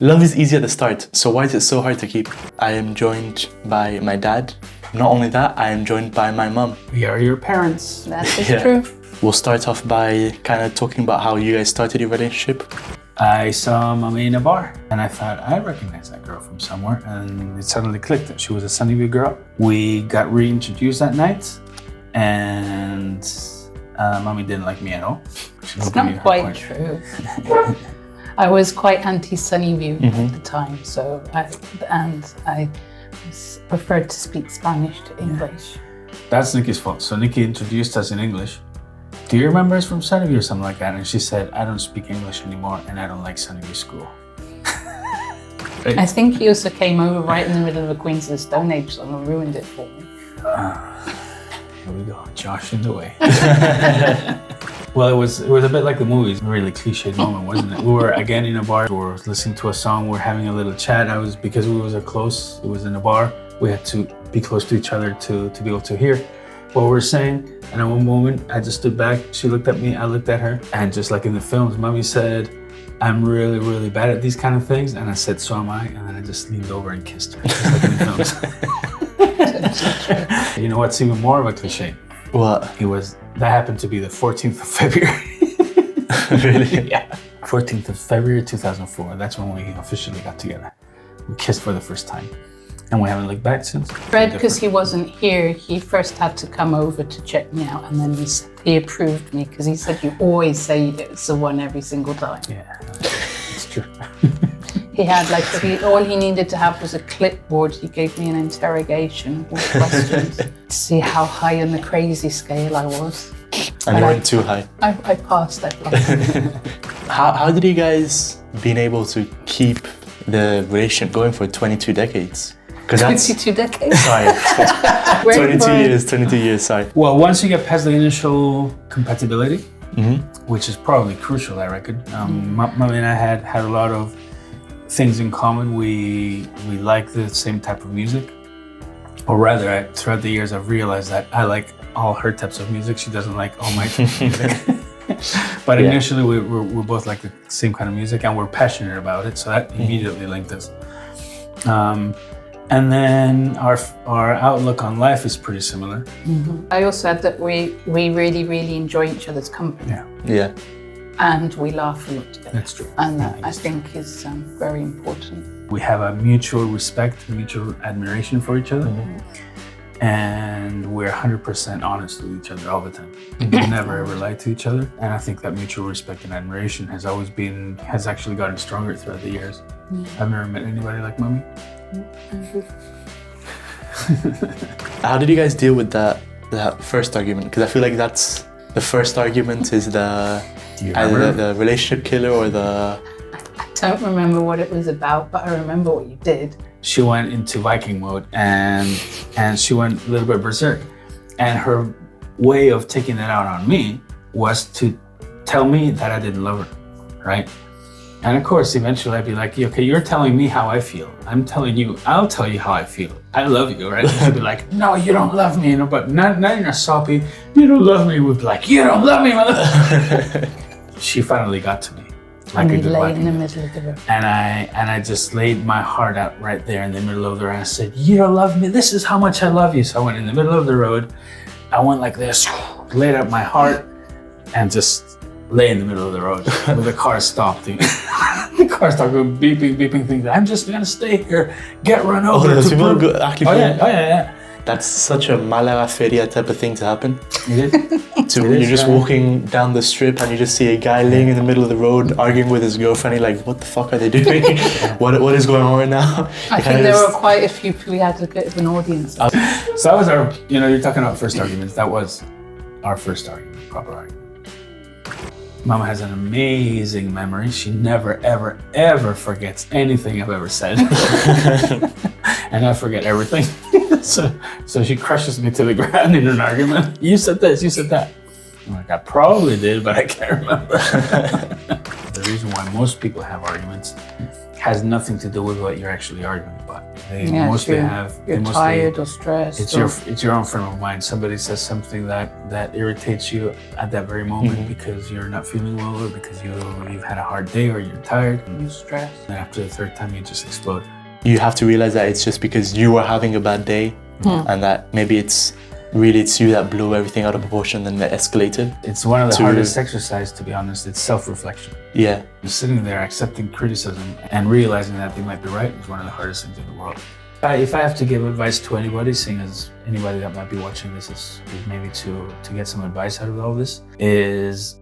Love is easy at the start, so why is it so hard to keep? I am joined by my dad. Not only that, I am joined by my mum. We are your parents. That is true. We'll start off by kind of talking about how you guys started your relationship. I saw Mommy in a bar and I thought I recognize that girl from somewhere, and it suddenly clicked that she was a Sunnyview girl. We got reintroduced that night and Mommy didn't like me at all. It's not quite true. I was quite anti-Sunnyview at the time, so I preferred to speak Spanish to English. That's Nikki's fault. So Nikki introduced us in English. Do you remember us from Sunnyview or something like that? And she said, I don't speak English anymore and I don't like Sunnyview school. Right? I think he also came over right in the middle of a Queens of the Stone Age song and ruined it for me. Here we go, Josh in the way. Well, it was a bit like the movies, a really cliche moment, wasn't it? We were again in a bar, we were listening to a song, we were having a little chat. Because it was in a bar, we had to be close to each other to be able to hear what we were saying. And at one moment, I just stood back, she looked at me, I looked at her. And just like in the films, Mommy said, I'm really, really bad at these kind of things. And I said, so am I. And then I just leaned over and kissed her, just like in the films. You know what's even more of a cliche? What? That happened to be the 14th of February. Really? Yeah. 14th of February 2004. That's when we officially got together. We kissed for the first time. And we haven't looked back since. Fred, because he wasn't here, he first had to come over to check me out, and then he approved me because he said you always say it's the one every single time. Yeah, it's true. He had all he needed to have was a clipboard. He gave me an interrogation with questions to see how high on the crazy scale I was. And you weren't too high. I passed. How did you guys been able to keep the relationship going for 22 decades? 22 decades? Sorry. 22 years, sorry. Well, once you get past the initial compatibility, which is probably crucial, I reckon. Mommy and I had a lot of things in common. We like the same type of music. Or rather, throughout the years, I've realized that I like all her types of music. She doesn't like all my types of music. But initially, we both like the same kind of music and we're passionate about it. So that immediately linked us. And then our outlook on life is pretty similar. I also had that we really, really enjoy each other's company. Yeah. And we laugh a lot together. That's true. And that I think is very important. We have a mutual respect, mutual admiration for each other. And we're 100% honest with each other all the time. We never ever lie to each other. And I think that mutual respect and admiration has actually gotten stronger throughout the years. I've never met anybody like Mommy. How did you guys deal with that first argument? Because I feel like that's the first argument is either the relationship killer or the... I don't remember what it was about, but I remember what you did. She went into Viking mode and she went a little bit berserk. And her way of taking that out on me was to tell me that I didn't love her, right? And of course, eventually I'd be like, okay, you're telling me how I feel. I'll tell you how I feel. I love you, right? She'd be like, no, you don't love me, but not in a soppy, you don't love me. We'd be like, you don't love me, mother. She finally got to me. And we lay in the middle of the road. And I just laid my heart out right there in the middle of the road. And I said, you don't love me. This is how much I love you. So I went in the middle of the road. I went like this, laid out my heart, and just lay in the middle of the road with the car stopped. The car started going beeping things. I'm just gonna stay here, get run over. Yeah. That's such a mala feria type of thing to happen. It is. You're just walking down the strip and you just see a guy laying in the middle of the road arguing with his girlfriend. You're like, what the fuck are they doing? What is going on right now? I think there were quite a few people. We had a bit of an audience. So that was our, you're talking about first arguments. That was our first argument, proper argument. Mama has an amazing memory. She never, ever, ever forgets anything I've ever said. And I forget everything. So she crushes me to the ground in an argument. You said this, you said that. I'm like, I probably did, but I can't remember. The reason why most people have arguments has nothing to do with what you're actually arguing about. They Yeah, mostly sure. have. You're tired or stressed. It's your own frame of mind. Somebody says something that irritates you at that very moment because you're not feeling well, or because you've had a hard day, or you're tired. you're stressed. And after the third time, you just explode. You have to realize that it's just because you were having a bad day, and that maybe it's you that blew everything out of proportion and that escalated. It's one of the hardest exercises, to be honest. It's self-reflection. Yeah. Just sitting there accepting criticism and realizing that they might be right is one of the hardest things in the world. If I have to give advice to anybody, seeing as anybody that might be watching this is maybe to get some advice out of all this, is